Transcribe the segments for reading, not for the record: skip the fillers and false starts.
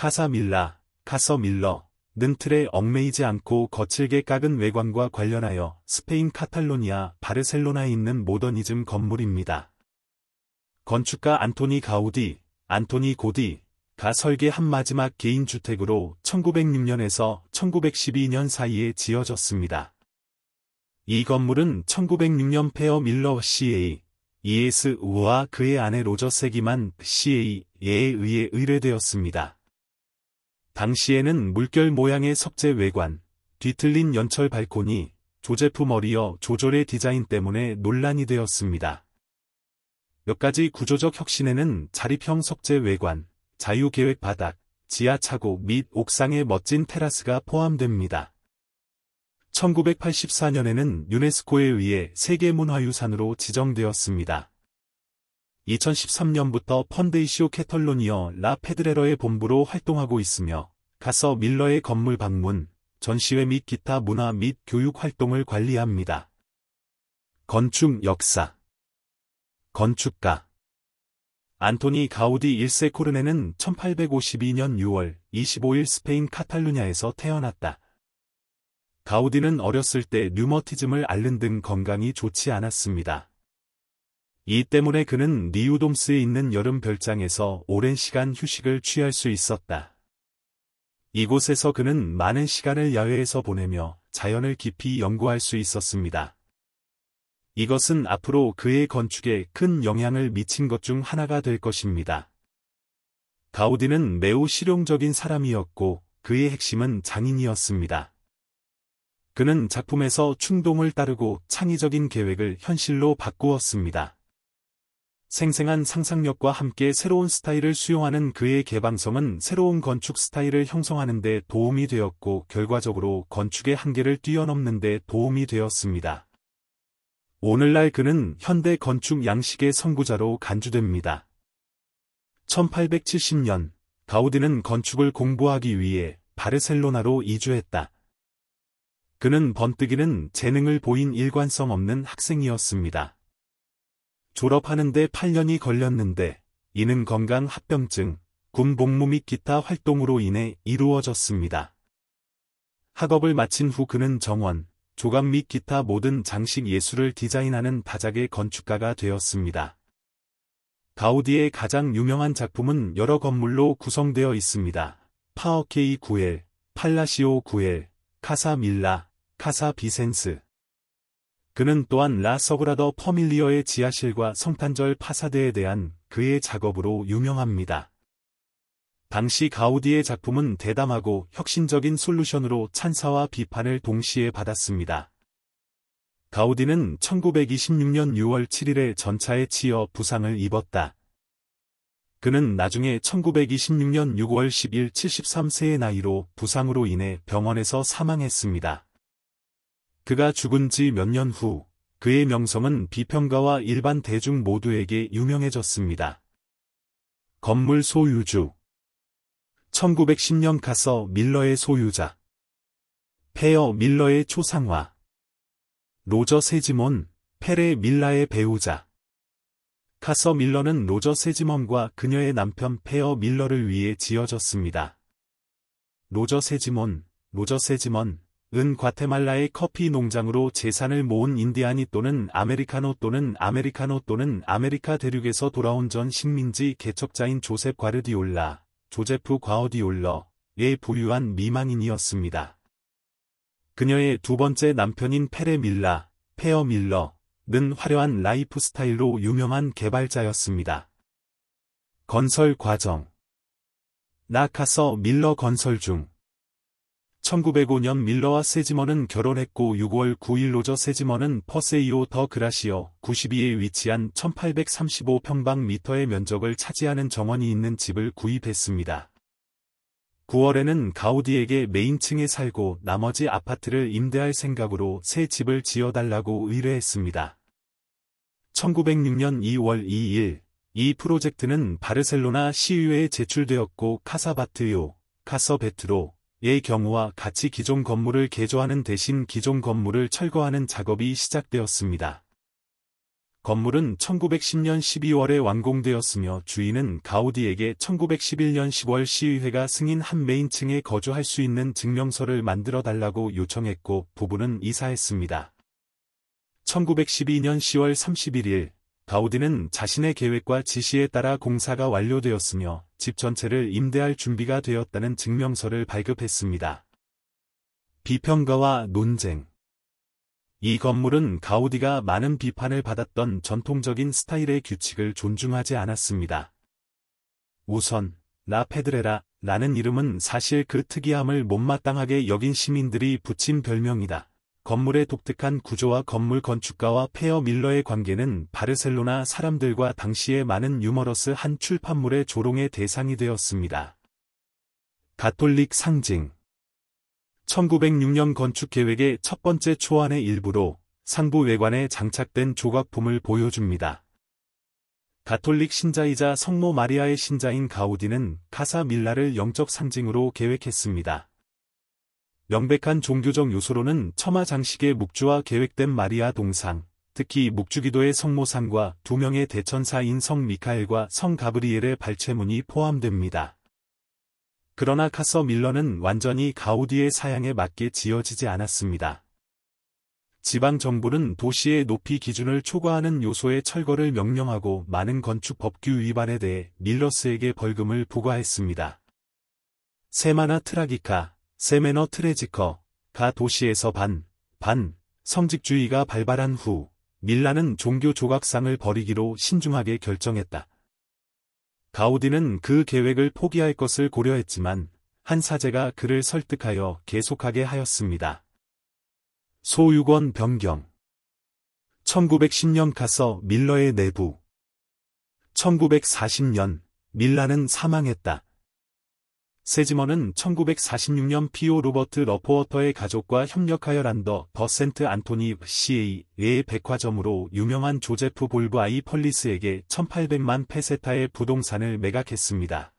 카서 밀러는 틀에 얽매이지 않고 거칠게 깎은 외관과 관련하여 스페인 카탈로니아 바르셀로나에 있는 모더니즘 건물입니다. 건축가 안토니 고디가 설계한 마지막 개인주택으로 1906년에서 1912년 사이에 지어졌습니다. 이 건물은 1906년 페어 밀러 CA.ES와 그의 아내 로저 세기만 CA에 의해 의뢰되었습니다. 당시에는 물결 모양의 석재 외관, 뒤틀린 연철 발코니, 조제프 머리어 조졸의 디자인 때문에 논란이 되었습니다. 몇 가지 구조적 혁신에는 자립형 석재 외관, 자유계획 바닥, 지하 차고 및 옥상의 멋진 테라스가 포함됩니다. 1984년에는 유네스코에 의해 세계문화유산으로 지정되었습니다. 2013년부터 펀데이시오 캐털로니어 라 페드레러의 본부로 활동하고 있으며 카서 밀러의 건물 방문, 전시회 및 기타 문화 및 교육 활동을 관리합니다. 건축 역사. 건축가 안토니 가우디 1세 코르네는 1852년 6월 25일 스페인 카탈루냐에서 태어났다. 가우디는 어렸을 때 류머티즘을 앓는 등 건강이 좋지 않았습니다. 이 때문에 그는 리우돔스에 있는 여름 별장에서 오랜 시간 휴식을 취할 수 있었다. 이곳에서 그는 많은 시간을 야외에서 보내며 자연을 깊이 연구할 수 있었습니다. 이것은 앞으로 그의 건축에 큰 영향을 미친 것 중 하나가 될 것입니다. 가우디는 매우 실용적인 사람이었고 그의 핵심은 장인이었습니다. 그는 작품에서 충동을 따르고 창의적인 계획을 현실로 바꾸었습니다. 생생한 상상력과 함께 새로운 스타일을 수용하는 그의 개방성은 새로운 건축 스타일을 형성하는 데 도움이 되었고 결과적으로 건축의 한계를 뛰어넘는 데 도움이 되었습니다. 오늘날 그는 현대 건축 양식의 선구자로 간주됩니다. 1870년, 가우디는 건축을 공부하기 위해 바르셀로나로 이주했다. 그는 번뜩이는 재능을 보인 일관성 없는 학생이었습니다. 졸업하는 데 8년이 걸렸는데 이는 건강 합병증, 군 복무 및 기타 활동으로 인해 이루어졌습니다. 학업을 마친 후 그는 정원, 조각 및 기타 모든 장식 예술을 디자인하는 다작의 건축가가 되었습니다. 가우디의 가장 유명한 작품은 여러 건물로 구성되어 있습니다. 파어케이 구엘, 팔라시오 구엘, 카사 밀라, 카사 비센스. 그는 또한 라 서그라더 퍼밀리어의 지하실과 성탄절 파사드에 대한 그의 작업으로 유명합니다. 당시 가우디의 작품은 대담하고 혁신적인 솔루션으로 찬사와 비판을 동시에 받았습니다. 가우디는 1926년 6월 7일에 전차에 치여 부상을 입었다. 그는 나중에 1926년 6월 10일 73세의 나이로 부상으로 인해 병원에서 사망했습니다. 그가 죽은 지 몇 년 후, 그의 명성은 비평가와 일반 대중 모두에게 유명해졌습니다. 건물 소유주 1910년 카서 밀러의 소유자 페어 밀러의 초상화 로저 세지몬, 페레 밀라의 배우자 카서 밀러는 로저 세지몬과 그녀의 남편 페어 밀러를 위해 지어졌습니다. 로저 세지몬은 과테말라의 커피 농장으로 재산을 모은 인디아니 또는 아메리카노 또는 아메리카 대륙에서 돌아온 전 식민지 개척자인 조제프 과어디올러의 부유한 미망인이었습니다. 그녀의 두 번째 남편인 페어 밀러는 화려한 라이프 스타일로 유명한 개발자였습니다. 건설 과정 카서 밀러 건설 중 1905년 밀러와 세지먼은 결혼했고 6월 9일 로저 세지먼은 퍼세이오 더 그라시어 92에 위치한 1835평방미터의 면적을 차지하는 정원이 있는 집을 구입했습니다. 9월에는 가우디에게 메인층에 살고 나머지 아파트를 임대할 생각으로 새 집을 지어달라고 의뢰했습니다. 1906년 2월 2일 이 프로젝트는 바르셀로나 시의회에 제출되었고 카서 베트로의 경우와 같이 기존 건물을 개조하는 대신 기존 건물을 철거하는 작업이 시작되었습니다. 건물은 1910년 12월에 완공되었으며 주인은 가우디에게 1911년 10월 시의회가 승인 한 메인층에 거주할 수 있는 증명서를 만들어 달라고 요청했고 부부는 이사했습니다. 1912년 10월 31일 가우디는 자신의 계획과 지시에 따라 공사가 완료되었으며 집 전체를 임대할 준비가 되었다는 증명서를 발급했습니다. 비평가와 논쟁. 이 건물은 가우디가 많은 비판을 받았던 전통적인 스타일의 규칙을 존중하지 않았습니다. 우선 라 페드레라라는 이름은 사실 그 특이함을 못마땅하게 여긴 시민들이 붙인 별명이다. 건물의 독특한 구조와 건물 건축가와 페어 밀러의 관계는 바르셀로나 사람들과 당시의 많은 유머러스한 출판물의 조롱의 대상이 되었습니다. 가톨릭 상징. 1906년 건축 계획의 첫 번째 초안의 일부로 상부 외관에 장착된 조각품을 보여줍니다. 가톨릭 신자이자 성모 마리아의 신자인 가우디는 카사 밀라를 영적 상징으로 계획했습니다. 명백한 종교적 요소로는 처마 장식의 묵주와 계획된 마리아 동상, 특히 묵주기도의 성모상과 두 명의 대천사인 성 미카엘과 성 가브리엘의 발채문이 포함됩니다. 그러나 카서 밀러는 완전히 가우디의 사양에 맞게 지어지지 않았습니다. 지방정부는 도시의 높이 기준을 초과하는 요소의 철거를 명령하고 많은 건축 법규 위반에 대해 밀러스에게 벌금을 부과했습니다. 세마나 트라기카, 세메너 트레지커가 도시에서 성직주의가 발발한 후 밀라는 종교 조각상을 버리기로 신중하게 결정했다. 가우디는 그 계획을 포기할 것을 고려했지만 한 사제가 그를 설득하여 계속하게 하였습니다. 소유권 변경. 1910년 카서 밀러의 내부. 1940년 밀라는 사망했다. 세지먼은 1946년 피오 로버트 러포워터의 가족과 협력하여 란더 더 센트 안토니 CA의 백화점으로 유명한 조제프 볼브 아이 펄리스에게 1800만 페세타의 부동산을 매각했습니다.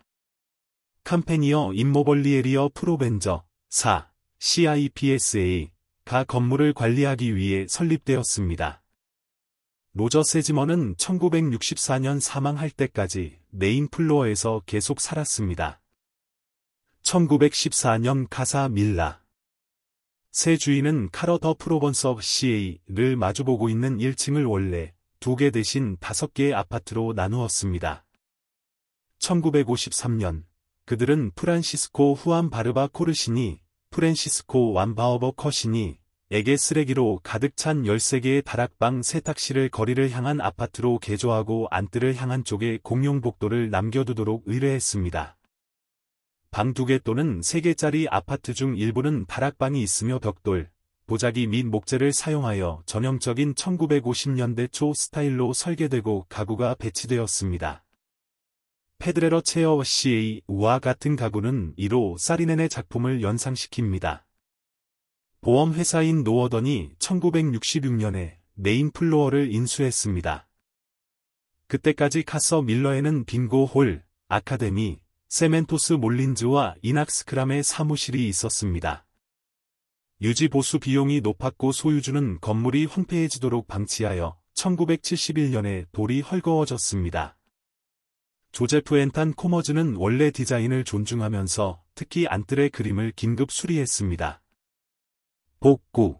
캄페니어 임모벌리에리어 프로벤저 4 CIPSA가 건물을 관리하기 위해 설립되었습니다. 로저 세지먼은 1964년 사망할 때까지 메인 플로어에서 계속 살았습니다. 1914년 카사 밀라. 새 주인은 카러 더 프로번서 CA를 마주보고 있는 1층을 원래 2개 대신 5개의 아파트로 나누었습니다. 1953년 그들은 프란시스코 후안 바르바 코르시니, 프란시스코 완바어버 커시니 에게 쓰레기로 가득 찬 13개의 다락방 세탁실을 거리를 향한 아파트로 개조하고 안뜰을 향한 쪽에 공용 복도를 남겨두도록 의뢰했습니다. 방 2개 또는 3개짜리 아파트 중 일부는 다락방이 있으며 벽돌, 보자기 및 목재를 사용하여 전형적인 1950년대 초 스타일로 설계되고 가구가 배치되었습니다. 페드레러 체어 CA와 같은 가구는 이로 사리넨의 작품을 연상시킵니다. 보험회사인 노어던이 1966년에 메인 플로어를 인수했습니다. 그때까지 카서 밀러에는 빙고 홀, 아카데미, 세멘토스 몰린즈와 이낙스크람의 사무실이 있었습니다. 유지 보수 비용이 높았고 소유주는 건물이 황폐해지도록 방치하여 1971년에 돌이 헐거워졌습니다. 조제프 앤탄 코머즈는 원래 디자인을 존중하면서 특히 안뜰의 그림을 긴급 수리했습니다. 복구.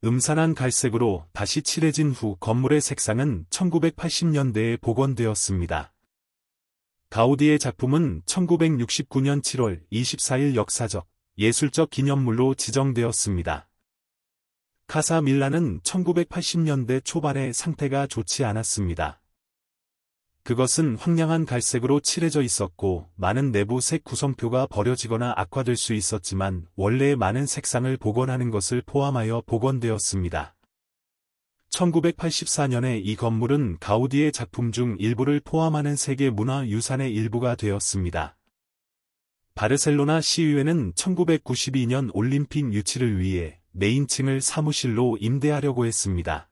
음산한 갈색으로 다시 칠해진 후 건물의 색상은 1980년대에 복원되었습니다. 가우디의 작품은 1969년 7월 24일 역사적, 예술적 기념물로 지정되었습니다. 카사 밀라는 1980년대 초반에 상태가 좋지 않았습니다. 그것은 황량한 갈색으로 칠해져 있었고 많은 내부 색 구성표가 버려지거나 악화될 수 있었지만 원래의 많은 색상을 복원하는 것을 포함하여 복원되었습니다. 1984년에 이 건물은 가우디의 작품 중 일부를 포함하는 세계 문화유산의 일부가 되었습니다. 바르셀로나 시의회는 1992년 올림픽 유치를 위해 메인층을 사무실로 임대하려고 했습니다.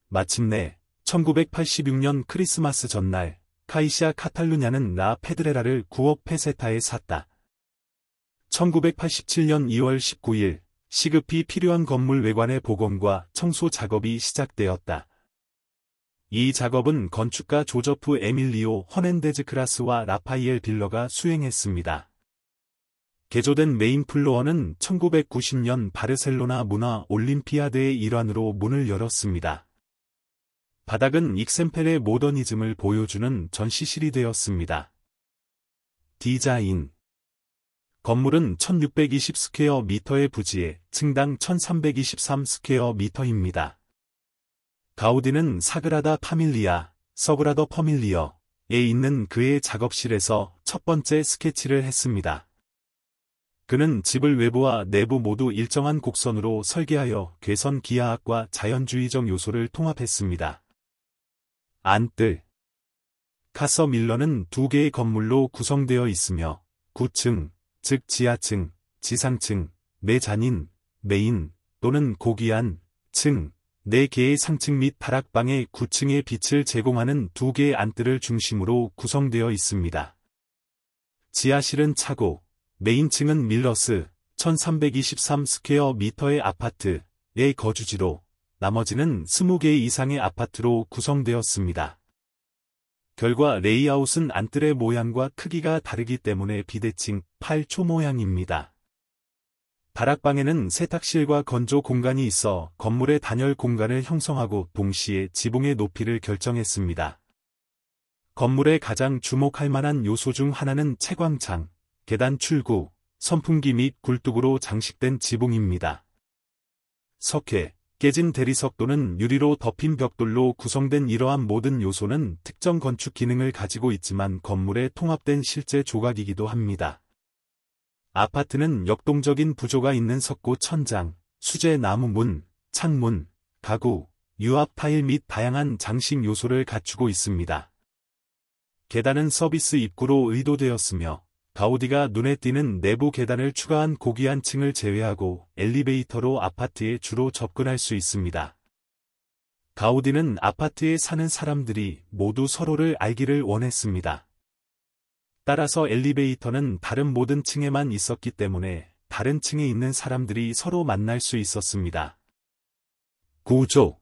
마침내 1986년 크리스마스 전날 카이시아 카탈루냐는 라 페드레라를 9억 페세타에 샀다. 1987년 2월 19일 시급히 필요한 건물 외관의 복원과 청소 작업이 시작되었다. 이 작업은 건축가 조저프 에밀리오 허넨데즈 크라스와 라파이엘 빌러가 수행했습니다. 개조된 메인 플로어는 1990년 바르셀로나 문화 올림피아드의 일환으로 문을 열었습니다. 바닥은 익셈펠의 모더니즘을 보여주는 전시실이 되었습니다. 디자인 건물은 1620스퀘어 미터의 층당 1323스퀘어 미터입니다. 가우디는 사그라다 파밀리아, 서그라더 퍼밀리어에 있는 그의 작업실에서 첫 번째 스케치를 했습니다. 그는 집을 외부와 내부 모두 일정한 곡선으로 설계하여 괴선 기하학과 자연주의적 요소를 통합했습니다. 안뜰 카서 밀러는 두 개의 건물로 구성되어 있으며 9층, 즉 지하층, 지상층, 메자닌, 메인 또는 고귀한 층, 4개의 상층 및 다락방의 9층의 빛을 제공하는 두 개의 안뜰을 중심으로 구성되어 있습니다. 지하실은 차고, 메인층은 밀러스 1323스퀘어미터의 아파트의 거주지로 나머지는 20개 이상의 아파트로 구성되었습니다. 결과 레이아웃은 안뜰의 모양과 크기가 다르기 때문에 비대칭 8초 모양입니다. 다락방에는 세탁실과 건조 공간이 있어 건물의 단열 공간을 형성하고 동시에 지붕의 높이를 결정했습니다. 건물의 가장 주목할 만한 요소 중 하나는 채광창, 계단 출구, 선풍기 및 굴뚝으로 장식된 지붕입니다. 석회, 깨진 대리석 또는 유리로 덮인 벽돌로 구성된 이러한 모든 요소는 특정 건축 기능을 가지고 있지만 건물에 통합된 실제 조각이기도 합니다. 아파트는 역동적인 구조가 있는 석고 천장, 수제 나무 문, 창문, 가구, 유압 타일 및 다양한 장식 요소를 갖추고 있습니다. 계단은 서비스 입구로 의도되었으며 가우디가 눈에 띄는 내부 계단을 추가한 고귀한 층을 제외하고 엘리베이터로 아파트에 주로 접근할 수 있습니다. 가우디는 아파트에 사는 사람들이 모두 서로를 알기를 원했습니다. 따라서 엘리베이터는 다른 모든 층에만 있었기 때문에 다른 층에 있는 사람들이 서로 만날 수 있었습니다. 구조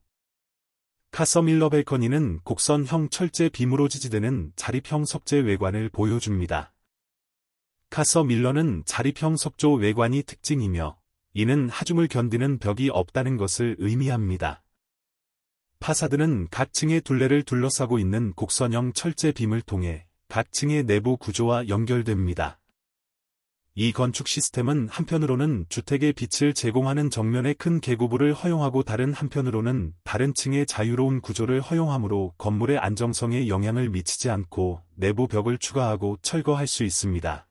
카서 밀러 벨커니는 곡선형 철제 빔으로 지지되는 자립형 석재 외관을 보여줍니다. 카서 밀러는 자립형 석조 외관이 특징이며 이는 하중을 견디는 벽이 없다는 것을 의미합니다. 파사드는 각 층의 둘레를 둘러싸고 있는 곡선형 철제 빔을 통해 각 층의 내부 구조와 연결됩니다. 이 건축 시스템은 한편으로는 주택의 빛을 제공하는 정면의 큰 계구부를 허용하고 다른 한편으로는 다른 층의 자유로운 구조를 허용하므로 건물의 안정성에 영향을 미치지 않고 내부 벽을 추가하고 철거할 수 있습니다.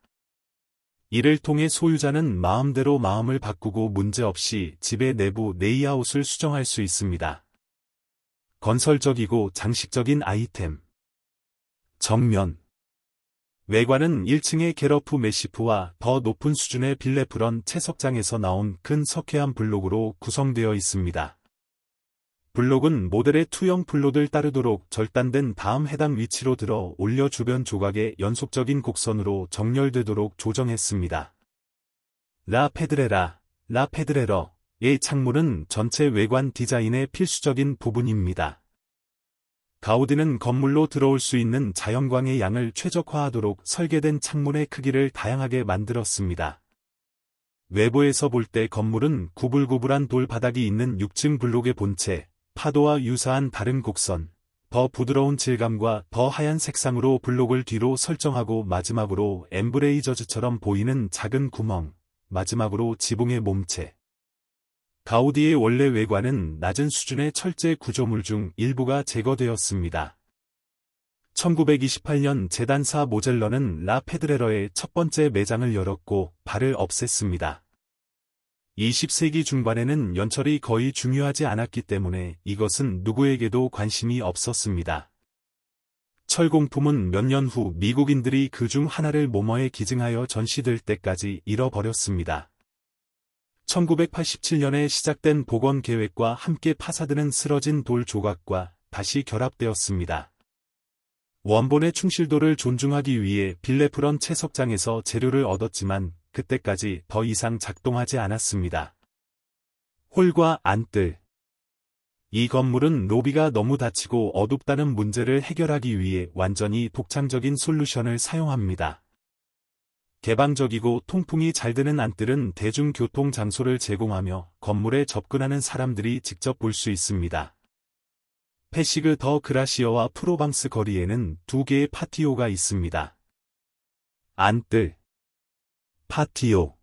이를 통해 소유자는 마음대로 마음을 바꾸고 문제없이 집의 내부 레이아웃을 수정할 수 있습니다. 건설적이고 장식적인 아이템 정면 외관은 1층의 게러프 메시프와 더 높은 수준의 빌레프런 채석장에서 나온 큰 석회암 블록으로 구성되어 있습니다. 블록은 모델의 투영 플롯을 따르도록 절단된 다음 해당 위치로 들어 올려 주변 조각의 연속적인 곡선으로 정렬되도록 조정했습니다. 라 페드레러의 창문은 전체 외관 디자인의 필수적인 부분입니다. 가우디는 건물로 들어올 수 있는 자연광의 양을 최적화하도록 설계된 창문의 크기를 다양하게 만들었습니다. 외부에서 볼 때 건물은 구불구불한 돌 바닥이 있는 6층 블록의 본체, 파도와 유사한 다른 곡선, 더 부드러운 질감과 더 하얀 색상으로 블록을 뒤로 설정하고 마지막으로 엠브레이저즈처럼 보이는 작은 구멍, 마지막으로 지붕의 몸체. 가우디의 원래 외관은 낮은 수준의 철제 구조물 중 일부가 제거되었습니다. 1928년 재단사 모젤러는 라 페드레러의 첫 번째 매장을 열었고 발을 없앴습니다. 20세기 중반에는 연철이 거의 중요하지 않았기 때문에 이것은 누구에게도 관심이 없었습니다. 철공품은 몇 년 후 미국인들이 그 중 하나를 모머에 기증하여 전시될 때까지 잃어버렸습니다. 1987년에 시작된 복원 계획과 함께 파사드는 쓰러진 돌 조각과 다시 결합되었습니다. 원본의 충실도를 존중하기 위해 빌레프런 채석장에서 재료를 얻었지만 그때까지 더 이상 작동하지 않았습니다. 홀과 안뜰 이 건물은 로비가 너무 닫히고 어둡다는 문제를 해결하기 위해 완전히 독창적인 솔루션을 사용합니다. 개방적이고 통풍이 잘 되는 안뜰은 대중교통 장소를 제공하며 건물에 접근하는 사람들이 직접 볼 수 있습니다. 패시그 더 그라시어와 프로방스 거리에는 두 개의 파티오가 있습니다. 안뜰, 파티오.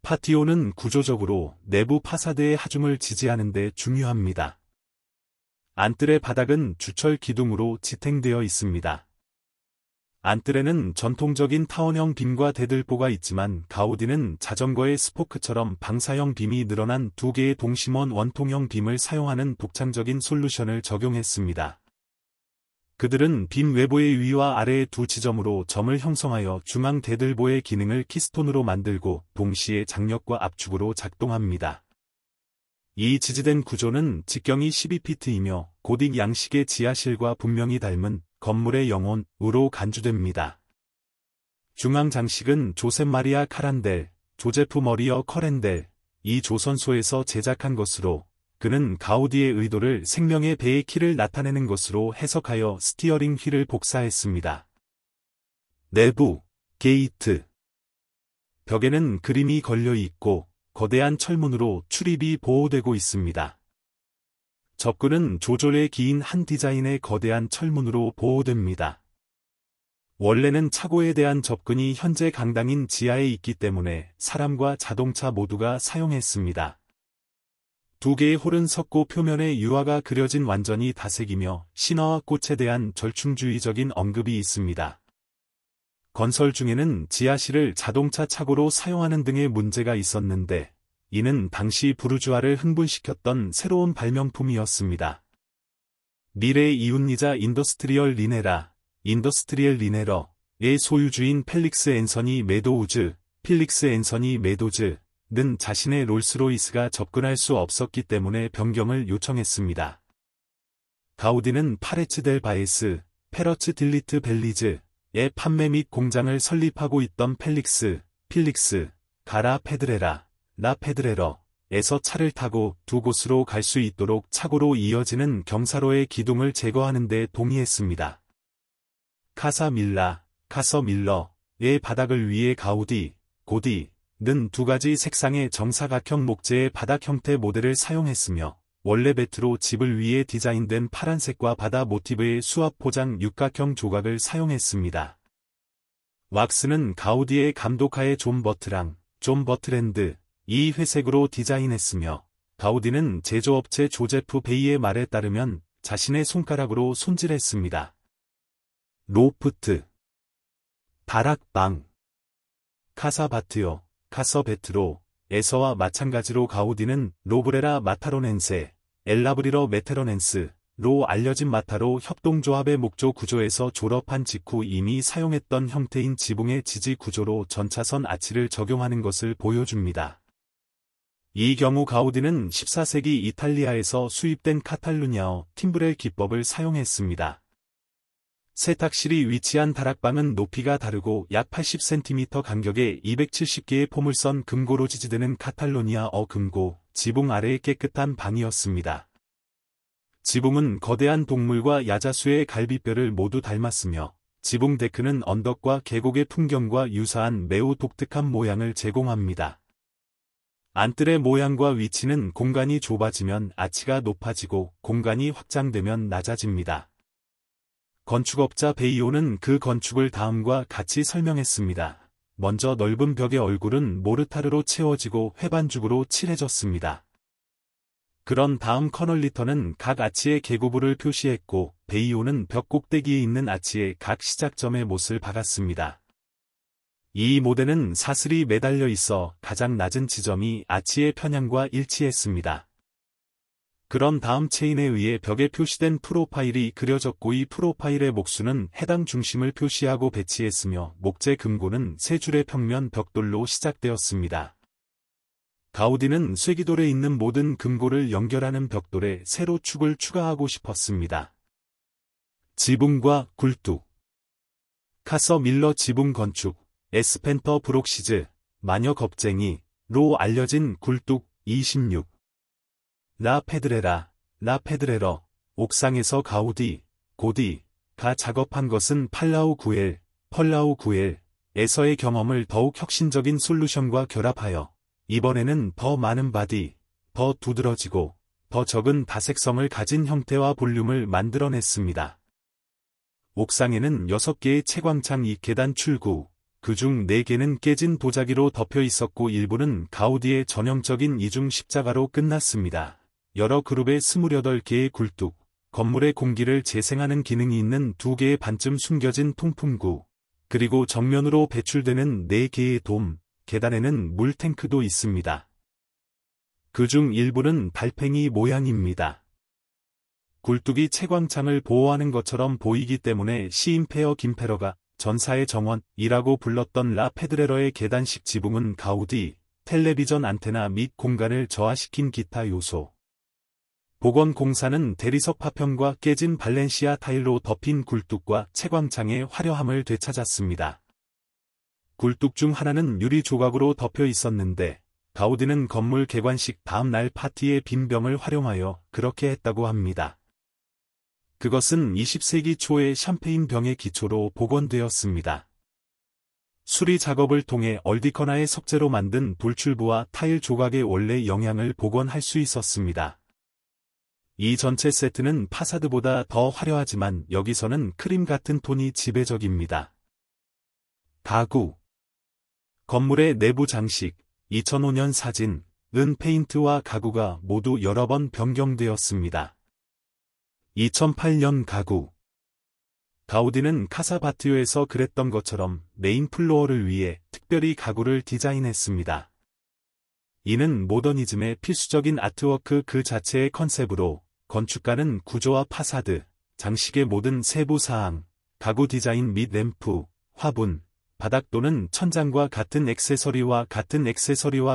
파티오는 구조적으로 내부 파사드의 하중을 지지하는 데 중요합니다. 안뜰의 바닥은 주철 기둥으로 지탱되어 있습니다. 안뜰에는 전통적인 타원형 빔과 대들보가 있지만 가우디는 자전거의 스포크처럼 방사형 빔이 늘어난 두 개의 동심원 원통형 빔을 사용하는 독창적인 솔루션을 적용했습니다. 그들은 빔 외부의 위와 아래의 두 지점으로 점을 형성하여 중앙 대들보의 기능을 키스톤으로 만들고 동시에 장력과 압축으로 작동합니다. 이 지지된 구조는 직경이 12피트이며 고딕 양식의 지하실과 분명히 닮은 건물의 영혼으로 간주됩니다. 중앙 장식은 조셉 마리아 카란델, 조제프 머리어 커렌델, 이 조선소에서 제작한 것으로 그는 가우디의 의도를 생명의 배의 키를 나타내는 것으로 해석하여 스티어링 휠을 복사했습니다. 내부, 게이트. 벽에는 그림이 걸려 있고 거대한 철문으로 출입이 보호되고 있습니다. 접근은 조절에 기인 한 디자인의 거대한 철문으로 보호됩니다. 원래는 차고에 대한 접근이 현재 강당인 지하에 있기 때문에 사람과 자동차 모두가 사용했습니다. 두 개의 홀은 석고 표면에 유화가 그려진 완전히 다색이며 신화와 꽃에 대한 절충주의적인 언급이 있습니다. 건설 중에는 지하실을 자동차 차고로 사용하는 등의 문제가 있었는데 이는 당시 부르주아를 흥분시켰던 새로운 발명품이었습니다. 미래의 이웃이자 인더스트리얼 리네러의 소유주인 펠릭스 앤서니 메도우즈, 필릭스 앤서니 메도즈는 자신의 롤스로이스가 접근할 수 없었기 때문에 변경을 요청했습니다. 가우디는 파레츠 델 바에스, 페러츠 딜리트 벨리즈의 판매 및 공장을 설립하고 있던 필릭스, 가라 페드레라, 라 페드레러에서 차를 타고 두 곳으로 갈 수 있도록 차고로 이어지는 경사로의 기둥을 제거하는 데 동의했습니다. 카서 밀러의 바닥을 위해 고디는 두 가지 색상의 정사각형 목재의 바닥 형태 모델을 사용했으며 원래 베트로 집을 위해 디자인된 파란색과 바다 모티브의 수압 포장 육각형 조각을 사용했습니다. 왁스는 가우디의 감독하에 존 버트랜드 이 회색으로 디자인했으며 가우디는 제조업체 조제프 베이의 말에 따르면 자신의 손가락으로 손질했습니다. 로프트, 다락방, 카서 베트로에서와 마찬가지로 가우디는 로브레라 마타로넨세, 엘라브리러 메테로넨스로 알려진 마타로 협동조합의 목조 구조에서 졸업한 직후 이미 사용했던 형태인 지붕의 지지 구조로 전차선 아치를 적용하는 것을 보여줍니다. 이 경우 가우디는 14세기 이탈리아에서 수입된 카탈루냐어 팀브렐 기법을 사용했습니다. 세탁실이 위치한 다락방은 높이가 다르고 약 80cm 간격에 270개의 포물선 금고로 지지되는 카탈로니아어 금고, 지붕 아래의 깨끗한 방이었습니다. 지붕은 거대한 동물과 야자수의 갈비뼈를 모두 닮았으며 지붕 데크는 언덕과 계곡의 풍경과 유사한 매우 독특한 모양을 제공합니다. 안뜰의 모양과 위치는 공간이 좁아지면 아치가 높아지고 공간이 확장되면 낮아집니다. 건축업자 베이오는 그 건축을 다음과 같이 설명했습니다. 먼저 넓은 벽의 얼굴은 모르타르로 채워지고 회반죽으로 칠해졌습니다. 그런 다음 커널리터는 각 아치의 계고부를 표시했고 베이오는 벽 꼭대기에 있는 아치의 각 시작점에 못을 박았습니다. 이 모델은 사슬이 매달려 있어 가장 낮은 지점이 아치의 편향과 일치했습니다. 그런 다음 체인에 의해 벽에 표시된 프로파일이 그려졌고 이 프로파일의 목수는 해당 중심을 표시하고 배치했으며 목재 금고는 세 줄의 평면 벽돌로 시작되었습니다. 가우디는 쇠기돌에 있는 모든 금고를 연결하는 벽돌에 세로 축을 추가하고 싶었습니다. 지붕과 굴뚝. 카서 밀러 지붕 건축, 에스펜터 브록시즈, 마녀 겁쟁이로 알려진 굴뚝 26. 라 라 페드레러, 옥상에서 가우디, 고디가 작업한 것은 팔라우 구엘, 펄라우 구엘에서의 경험을 더욱 혁신적인 솔루션과 결합하여 이번에는 더 많은 바디, 더 두드러지고 더 적은 다색성을 가진 형태와 볼륨을 만들어냈습니다. 옥상에는 6개의 채광창 2계단 출구, 그중 4개는 깨진 도자기로 덮여 있었고 일부는 가우디의 전형적인 이중 십자가로 끝났습니다. 여러 그룹의 28개의 굴뚝, 건물의 공기를 재생하는 기능이 있는 2개의 반쯤 숨겨진 통풍구, 그리고 정면으로 배출되는 4개의 돔, 계단에는 물탱크도 있습니다. 그중 일부는 달팽이 모양입니다. 굴뚝이 채광창을 보호하는 것처럼 보이기 때문에 시인 페어 김페러가 전사의 정원이라고 불렀던 라 페드레러의 계단식 지붕은 가우디, 텔레비전 안테나 및 공간을 저하시킨 기타 요소. 보건공사는 대리석 파편과 깨진 발렌시아 타일로 덮인 굴뚝과 채광창의 화려함을 되찾았습니다. 굴뚝 중 하나는 유리 조각으로 덮여 있었는데 가우디는 건물 개관식 다음 날 파티의 빈 병을 활용하여 그렇게 했다고 합니다. 그것은 20세기 초의 샴페인 병의 기초로 복원되었습니다. 수리 작업을 통해 얼디커나의 석재로 만든 돌출부와 타일 조각의 원래 영향을 복원할 수 있었습니다. 이 전체 세트는 파사드보다 더 화려하지만 여기서는 크림 같은 톤이 지배적입니다. 가구. 건물의 내부 장식, 2005년 사진, 은 페인트와 가구가 모두 여러 번 변경되었습니다. 2008년 가구. 가우디는 카사바티오에서 그랬던 것처럼 메인 플로어를 위해 특별히 가구를 디자인했습니다. 이는 모더니즘의 필수적인 아트워크 그 자체의 컨셉으로 건축가는 구조와 파사드, 장식의 모든 세부 사항, 가구 디자인 및 램프, 화분, 바닥 또는 천장과 같은 액세서리와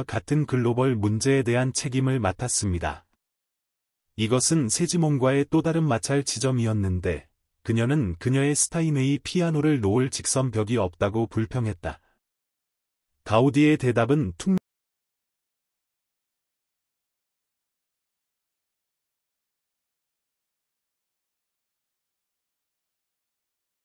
같은 글로벌 문제에 대한 책임을 맡았습니다. 이것은 세지몽과의 또 다른 마찰 지점이었는데 그녀는 그녀의 스타인웨이 피아노를 놓을 직선 벽이 없다고 불평했다. 가우디의 대답은